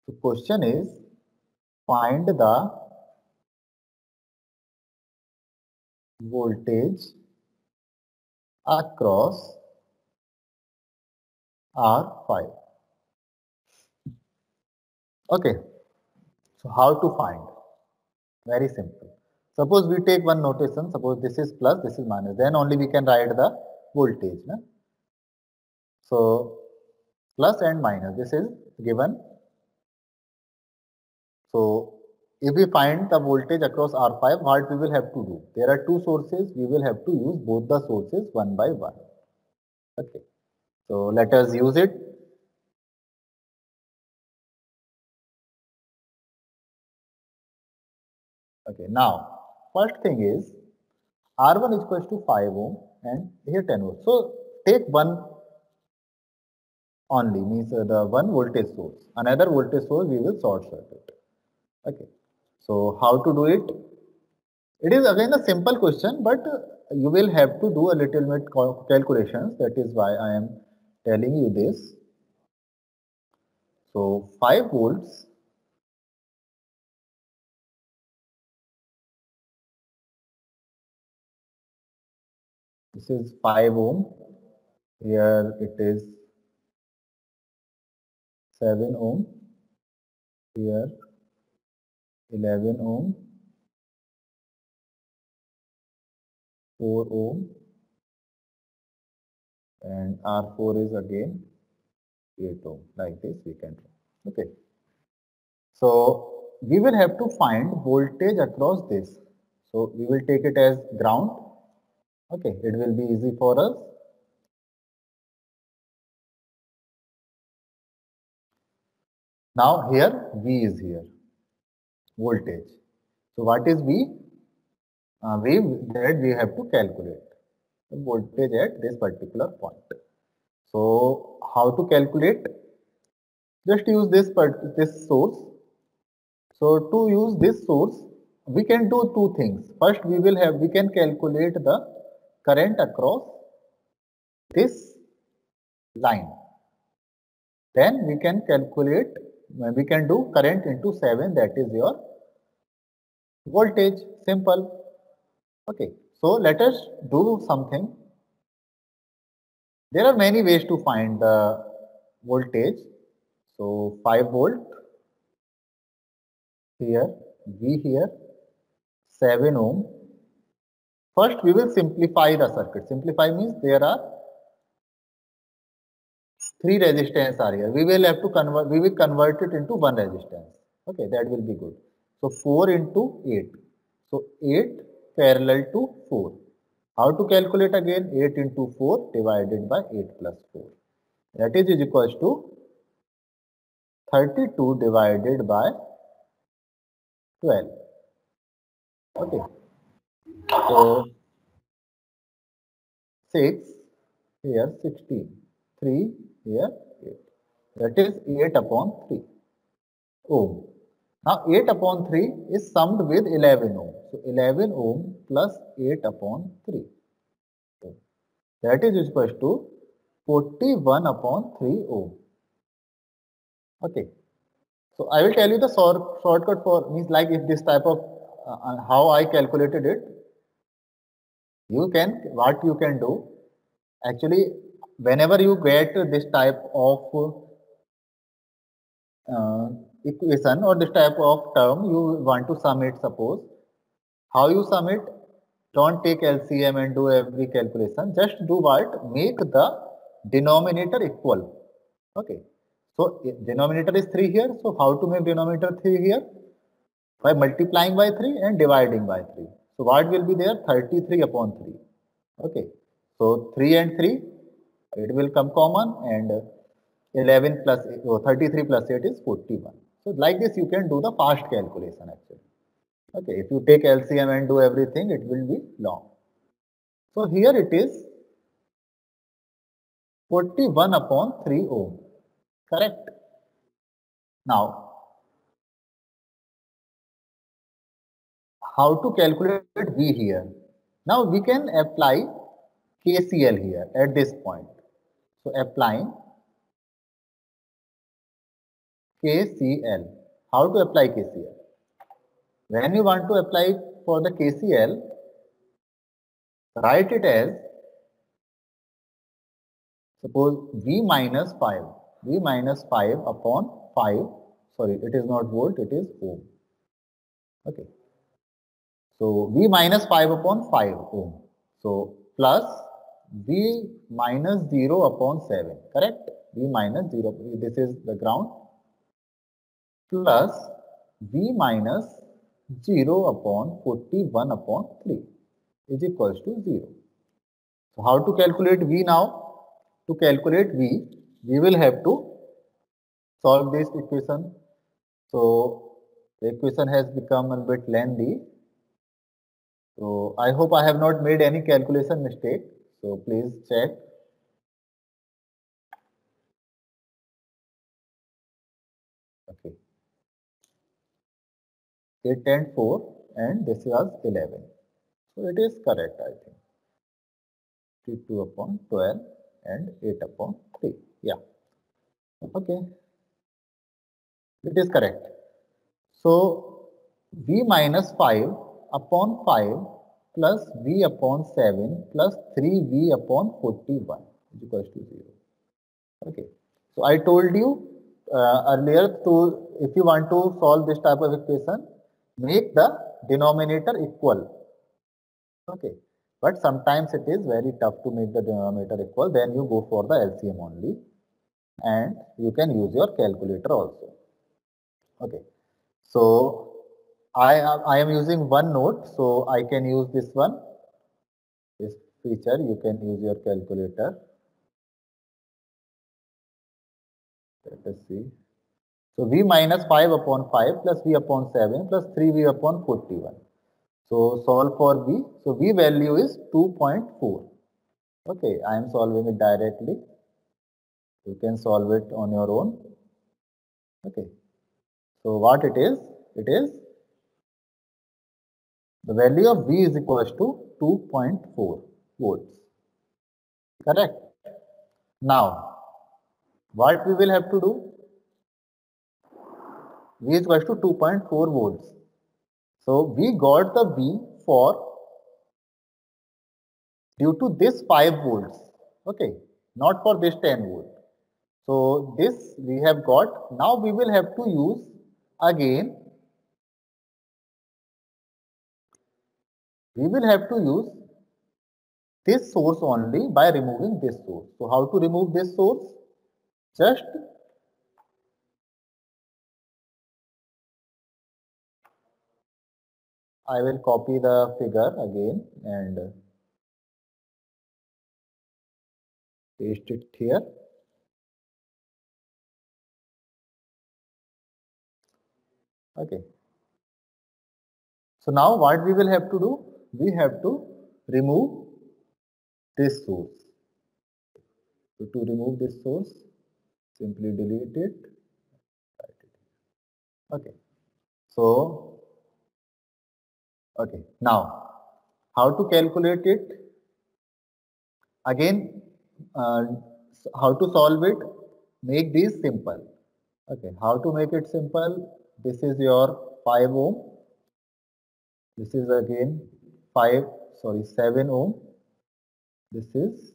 The question is, find the voltage across R5. Okay, so how to find? Very simple. Suppose we take one notation, suppose this is plus, this is minus, then only we can write the voltage. No? So plus and minus, this is given. So if we find the voltage across R5, what we will have to do? There are two sources, we will have to use both the sources one by one. Okay, so let us use it. Okay, now first thing is R1 is equals to 5 ohm and here 10 ohm. So take one only, means the one voltage source. Another voltage source we will short circuit. Okay, so how to do it? It is again a simple question, but you will have to do a little bit calculations. That is why I am telling you this. So 5 volts this is 5 ohm, here it is 7 ohm, here 11 ohm, 4 ohm, and R4 is again 8 ohm, like this we can draw. Okay. So we will have to find voltage across this. So we will take it as ground. Okay, it will be easy for us. Now here V is here, voltage. So what is V? V that we have to calculate the voltage at this particular point. So how to calculate? Just use this source. So to use this source, we can do two things. First, we can calculate the current across this line. Then we can do current into 7, that is your voltage. Simple. Okay. So let us do something. There are many ways to find the voltage. So 5 volt here, V here, 7 ohm. First, we will simplify the circuit. Simplify means there are 3 resistance are here. We will convert it into one resistance. Okay, that will be good. So 4 into 8. So 8 parallel to 4. How to calculate again? 8 into 4 divided by 8 plus 4. That is equals to 32 divided by 12. Okay. So 6 here 16. 3 here 8. That is 8 upon 3 ohm. Now 8 upon 3 is summed with 11 ohm. So 11 ohm plus 8 upon 3. So that is equals to 41 upon 3 ohm. Okay. So I will tell you the shortcut for means like if this type of how I calculated it. What you can do actually whenever you get this type of equation or this type of term you want to sum it, suppose how you sum it, don't take LCM and do every calculation, just do what, make the denominator equal. Okay, so denominator is 3 here, so how to make denominator 3 here? By multiplying by 3 and dividing by 3. So what will be there? 33 upon 3. Okay, so 3 and 3 it will come common, and 11 plus 33 plus 8 is 41. So like this you can do the fast calculation actually. Okay, if you take LCM and do everything, it will be long. So here it is 41 upon 3 ohm. Correct. Now, how to calculate V here? Now we can apply KCL here at this point. So applying KCL. How to apply KCL? When you want to apply for the KCL, write it as, suppose V minus 5. V minus 5 upon 5. Sorry, it is not volt, it is ohm. Okay. So V minus 5 upon 5 ohm. So plus V minus 0 upon 7. Correct? V minus 0. This is the ground. Plus V minus 0 upon 41 upon 3 is equals to 0. So how to calculate V now? To calculate V, we will have to solve this equation. So the equation has become a bit lengthy. So I hope I have not made any calculation mistake. So please check. Okay. 8 and 4 and this was 11. So it is correct, I think. 2 upon 12 and 8 upon 3. Yeah. Okay. It is correct. So V minus 5 upon 5 plus V upon 7 plus 3V upon 41 is equals to 0. Okay. So I told you earlier, if you want to solve this type of equation, make the denominator equal. Okay. But sometimes it is very tough to make the denominator equal. Then you go for the LCM only, and you can use your calculator also. Okay. So I am using OneNote, so I can use this one. This feature, you can use your calculator. Let us see. So V minus 5 upon 5 plus V upon 7 plus 3V upon 41. So solve for V. So V value is 2.4. Okay, I am solving it directly. You can solve it on your own. Okay. So what it is? It is the value of V is equals to 2.4 volts. Correct. Now, what we will have to do? V is equals to 2.4 volts. So we got the V for due to this 5 volts. Okay, not for this 10 volt. So this we have got. Now we will have to use again. We will have to use this source only by removing this source. So how to remove this source? Just I will copy the figure again and paste it here. Okay. So now what we will have to do? We have to remove this source. So to remove this source, simply delete it. Okay. So, okay. Now, how to calculate it? Again, how to solve it? Make these simple. Okay. How to make it simple? This is your 5 ohm. This is again 7 ohm. This is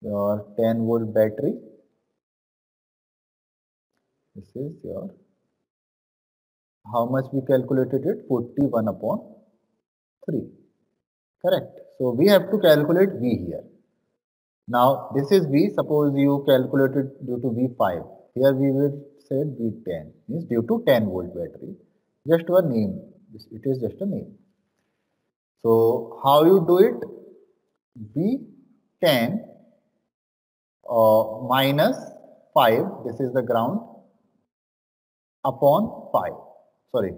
your 10 volt battery. This is your, how much we calculated it? 41 upon 3. Correct. So we have to calculate V here. Now this is V. Suppose you calculated due to V5. Here we will say V10 means due to 10 volt battery. Just one name. It is just a name. So how you do it? V10 minus 5. This is the ground upon 5. Sorry.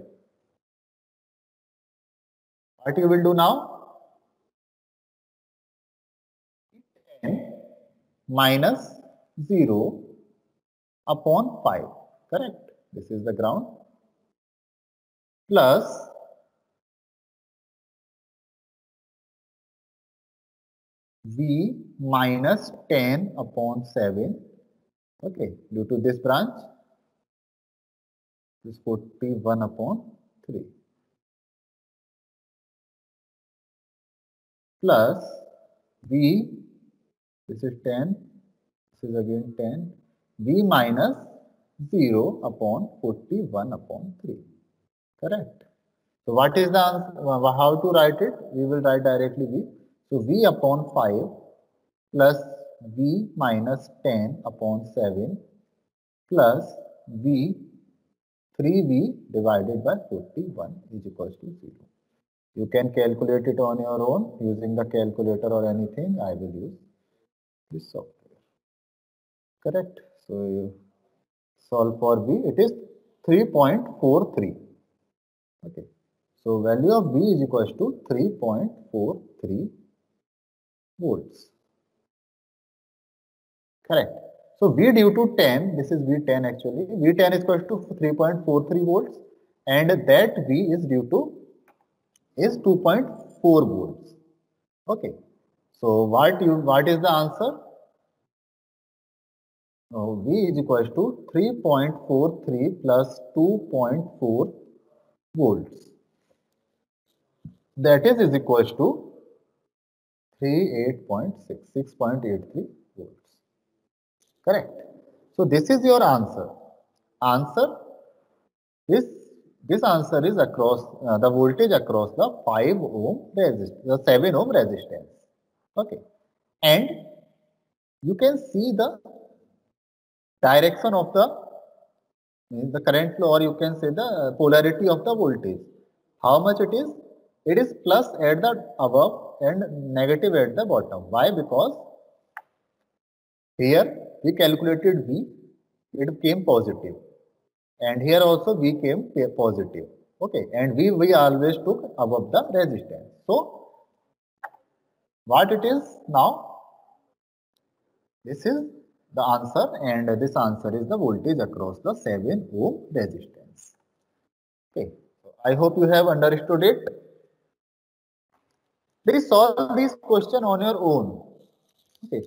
What you will do now? 10 minus 0 upon 5. Correct. This is the ground. Plus V minus 10 upon 7 Okay, due to this branch, this 41 upon 3 plus V, this is 10, this is again 10, V minus 0 upon 41 upon 3. Correct. So what is the answer? How to write it? We will write directly V. So V upon 5 plus V minus 10 upon 7 plus V 3V divided by 41 is equals to 0. You can calculate it on your own using the calculator or anything. I will use this software. Correct. So you solve for V. It is 3.43. Okay. So value of V is equals to 3.43 volts. Correct. So V due to 10, this is V10 actually. V10 is equals to 3.43 volts and that V is due to is 2.4 volts. Okay. So what is the answer? V is equals to 3.43 plus 2.4 volts. That is equals to 6.83 volts. Correct. So this is your answer. Answer is this answer is across the voltage across the 5 ohm resistance, the 7 ohm resistance. Okay. And you can see the direction of the current flow, or you can say the polarity of the voltage. How much it is? It is plus at the above and negative at the bottom. Why? Because here we calculated V, it came positive, and here also V came positive. Okay, and we always took above the resistance. So what it is now? This is the answer, and this answer is the voltage across the 7 ohm resistance. Okay, so I hope you have understood it. Please solve this question on your own. Okay,